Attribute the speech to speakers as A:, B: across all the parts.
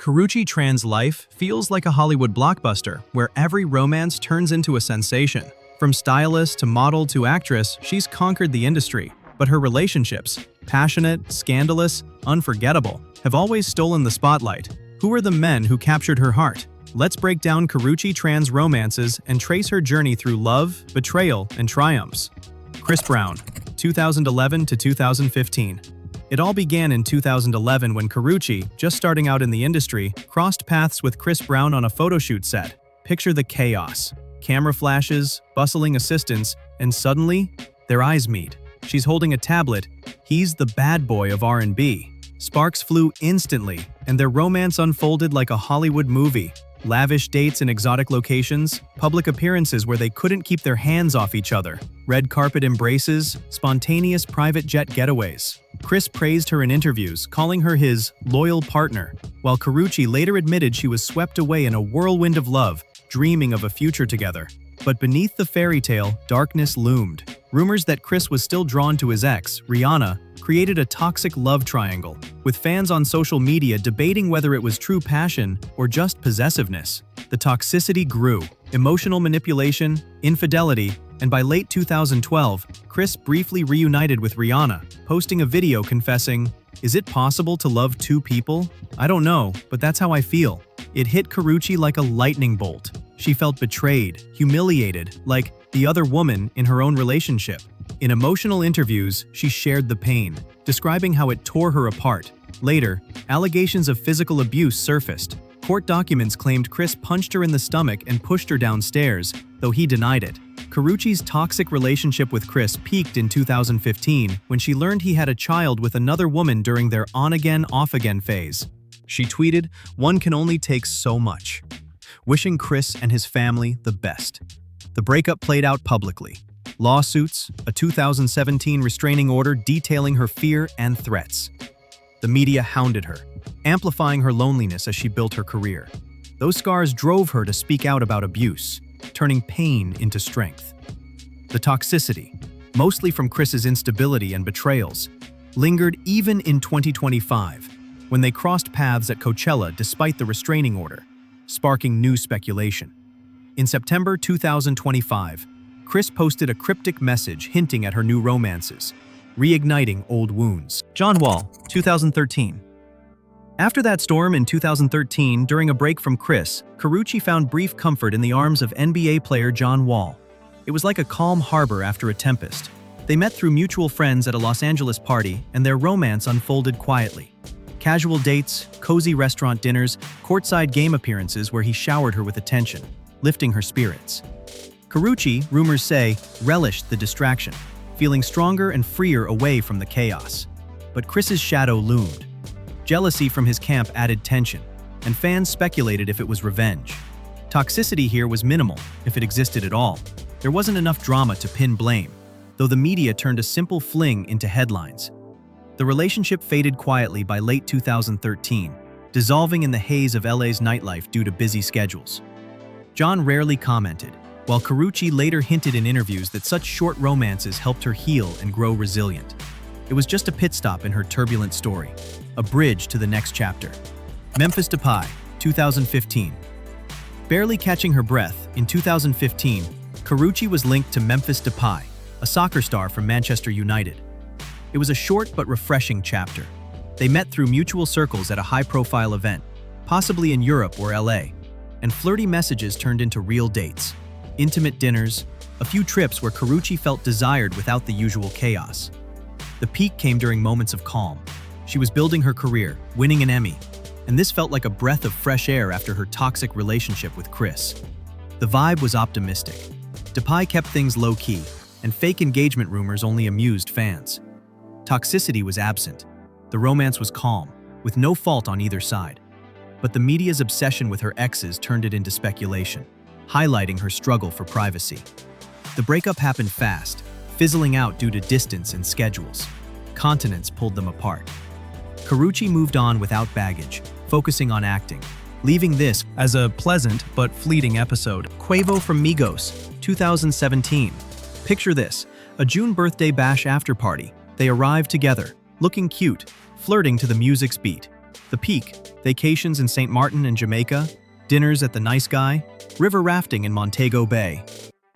A: Karrueche Tran's life feels like a Hollywood blockbuster where every romance turns into a sensation. From stylist to model to actress, she's conquered the industry. But her relationships, passionate, scandalous, unforgettable, have always stolen the spotlight. Who are the men who captured her heart? Let's break down Karrueche Tran's romances and trace her journey through love, betrayal, and triumphs. Chris Brown, 2011 to 2015. It all began in 2011 when Karrueche, just starting out in the industry, crossed paths with Chris Brown on a photoshoot set. Picture the chaos. Camera flashes, bustling assistants, and suddenly, their eyes meet. She's holding a tablet. He's the bad boy of R&B. Sparks flew instantly, and their romance unfolded like a Hollywood movie. Lavish dates in exotic locations, public appearances where they couldn't keep their hands off each other, red carpet embraces, spontaneous private jet getaways. Chris praised her in interviews, calling her his loyal partner, while Karrueche later admitted she was swept away in a whirlwind of love, dreaming of a future together. But beneath the fairy tale, darkness loomed. Rumors that Chris was still drawn to his ex, Rihanna, created a toxic love triangle, with fans on social media debating whether it was true passion or just possessiveness. The toxicity grew, emotional manipulation, infidelity, and by late 2012, Chris briefly reunited with Rihanna, posting a video confessing, "Is it possible to love two people? I don't know, but that's how I feel." It hit Karrueche like a lightning bolt. She felt betrayed, humiliated, like the other woman in her own relationship. In emotional interviews, she shared the pain, describing how it tore her apart. Later, allegations of physical abuse surfaced. Court documents claimed Chris punched her in the stomach and pushed her downstairs, though he denied it. Karrueche's toxic relationship with Chris peaked in 2015 when she learned he had a child with another woman during their on-again, off-again phase. She tweeted, "One can only take so much," wishing Chris and his family the best. The breakup played out publicly. Lawsuits, a 2017 restraining order detailing her fear and threats. The media hounded her, amplifying her loneliness as she built her career. Those scars drove her to speak out about abuse, turning pain into strength. The toxicity, mostly from Chris's instability and betrayals, lingered even in 2025, when they crossed paths at Coachella despite the restraining order, sparking new speculation. In September 2025, Chris posted a cryptic message hinting at her new romances, reigniting old wounds. John Wall, 2013. After that storm in 2013, during a break from Chris, Karrueche found brief comfort in the arms of NBA player John Wall. It was like a calm harbor after a tempest. They met through mutual friends at a Los Angeles party, and their romance unfolded quietly. Casual dates, cozy restaurant dinners, courtside game appearances where he showered her with attention, lifting her spirits. Karrueche, rumors say, relished the distraction, feeling stronger and freer away from the chaos. But Chris's shadow loomed. Jealousy from his camp added tension, and fans speculated if it was revenge. Toxicity here was minimal, if it existed at all. There wasn't enough drama to pin blame, though the media turned a simple fling into headlines. The relationship faded quietly by late 2013, dissolving in the haze of LA's nightlife due to busy schedules. John rarely commented, while Karrueche later hinted in interviews that such short romances helped her heal and grow resilient. It was just a pit stop in her turbulent story, a bridge to the next chapter. Memphis Depay, 2015. Barely catching her breath, in 2015, Karrueche was linked to Memphis Depay, a soccer star from Manchester United. It was a short but refreshing chapter. They met through mutual circles at a high-profile event, possibly in Europe or LA, and flirty messages turned into real dates. Intimate dinners, a few trips where Karrueche felt desired without the usual chaos. The peak came during moments of calm. She was building her career, winning an Emmy, and this felt like a breath of fresh air after her toxic relationship with Chris. The vibe was optimistic. Depay kept things low-key, and fake engagement rumors only amused fans. Toxicity was absent. The romance was calm, with no fault on either side. But the media's obsession with her exes turned it into speculation, highlighting her struggle for privacy. The breakup happened fast, fizzling out due to distance and schedules. Continents pulled them apart. Karrueche moved on without baggage, focusing on acting, leaving this as a pleasant but fleeting episode. Quavo from Migos, 2017. Picture this, a June birthday bash after party. They arrived together, looking cute, flirting to the music's beat. The peak: vacations in St. Martin and Jamaica, dinners at the Nice Guy, river rafting in Montego Bay.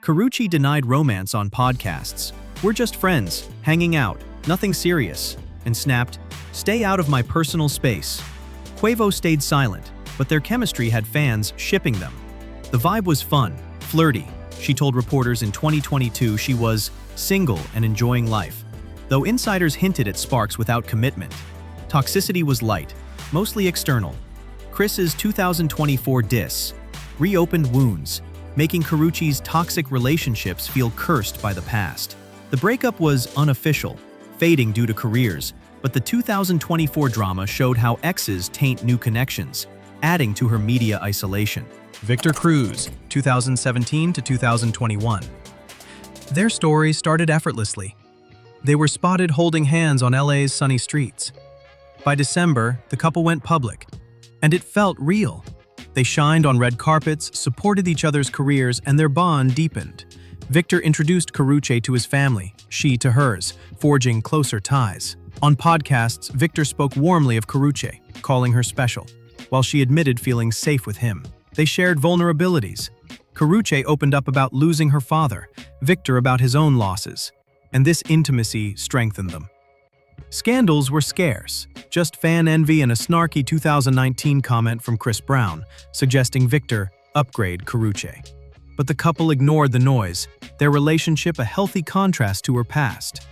A: Karruche denied romance on podcasts. "We're just friends, hanging out, nothing serious," and snapped, "Stay out of my personal space." Quavo stayed silent, but their chemistry had fans shipping them. The vibe was fun, flirty. She told reporters in 2022 she was single and enjoying life, though insiders hinted at sparks without commitment. Toxicity was light, mostly external. Chris's 2024 diss reopened wounds, making Karruche's toxic relationships feel cursed by the past. The breakup was unofficial, fading due to careers, but the 2024 drama showed how exes taint new connections, adding to her media isolation. Victor Cruz, 2017 to 2021. Their story started effortlessly. They were spotted holding hands on LA's sunny streets. By December, the couple went public, and it felt real. They shined on red carpets, supported each other's careers, and their bond deepened. Victor introduced Karruche to his family, she to hers, forging closer ties. On podcasts, Victor spoke warmly of Karruche, calling her special, while she admitted feeling safe with him. They shared vulnerabilities. Karruche opened up about losing her father, Victor about his own losses, and this intimacy strengthened them. Scandals were scarce, just fan envy and a snarky 2019 comment from Chris Brown, suggesting Victor upgrade Karruche. But the couple ignored the noise, their relationship a healthy contrast to her past.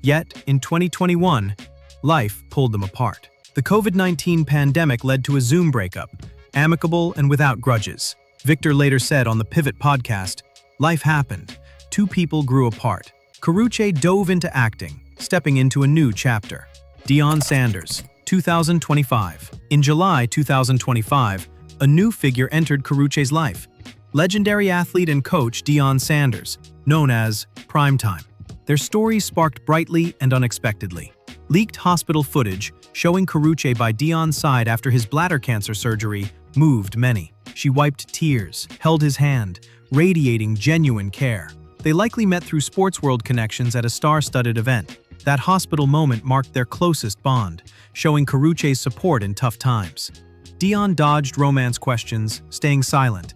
A: Yet, in 2021, life pulled them apart. The COVID-19 pandemic led to a Zoom breakup, amicable and without grudges. Victor later said on the Pivot podcast, "Life happened. Two people grew apart." Karruche dove into acting, stepping into a new chapter. Deion Sanders, 2025. In July 2025, a new figure entered Karruche's life. Legendary athlete and coach Deion Sanders, known as Primetime. Their story sparked brightly and unexpectedly. Leaked hospital footage showing Karruche by Deion's side after his bladder cancer surgery moved many. She wiped tears, held his hand, radiating genuine care. They likely met through sports world connections at a star-studded event. That hospital moment marked their closest bond, showing Karruche's support in tough times. Deion dodged romance questions, staying silent.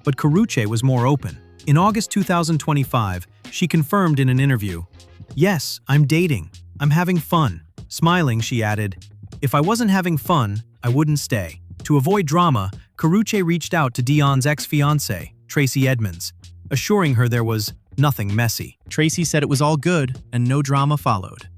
A: But Karruche was more open. In August 2025, she confirmed in an interview, "Yes, I'm dating. I'm having fun." Smiling, she added, "If I wasn't having fun, I wouldn't stay." To avoid drama, Karruche reached out to Deion's ex-fiancée, Tracy Edmonds, assuring her there was nothing messy. Tracy said it was all good and no drama followed.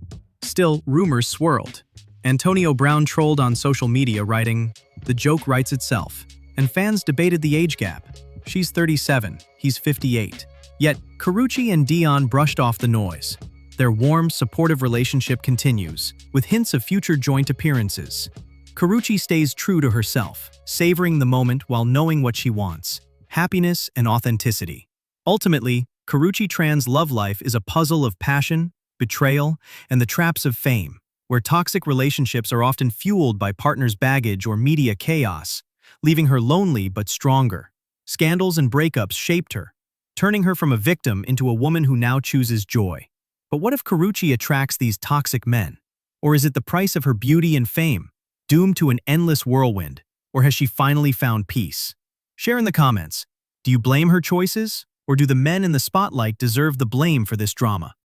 A: Still, rumors swirled. Antonio Brown trolled on social media writing, "The joke writes itself," and fans debated the age gap. She's 37, he's 58. Yet, Karruche and Deion brushed off the noise. Their warm, supportive relationship continues, with hints of future joint appearances. Karruche stays true to herself, savoring the moment while knowing what she wants: happiness and authenticity. Ultimately, Karrueche Tran's love life is a puzzle of passion, betrayal, and the traps of fame, where toxic relationships are often fueled by partners' baggage or media chaos, leaving her lonely but stronger. Scandals and breakups shaped her, turning her from a victim into a woman who now chooses joy. But what if Karruche attracts these toxic men? Or is it the price of her beauty and fame, doomed to an endless whirlwind? Or has she finally found peace? Share in the comments. Do you blame her choices? Or do the men in the spotlight deserve the blame for this drama?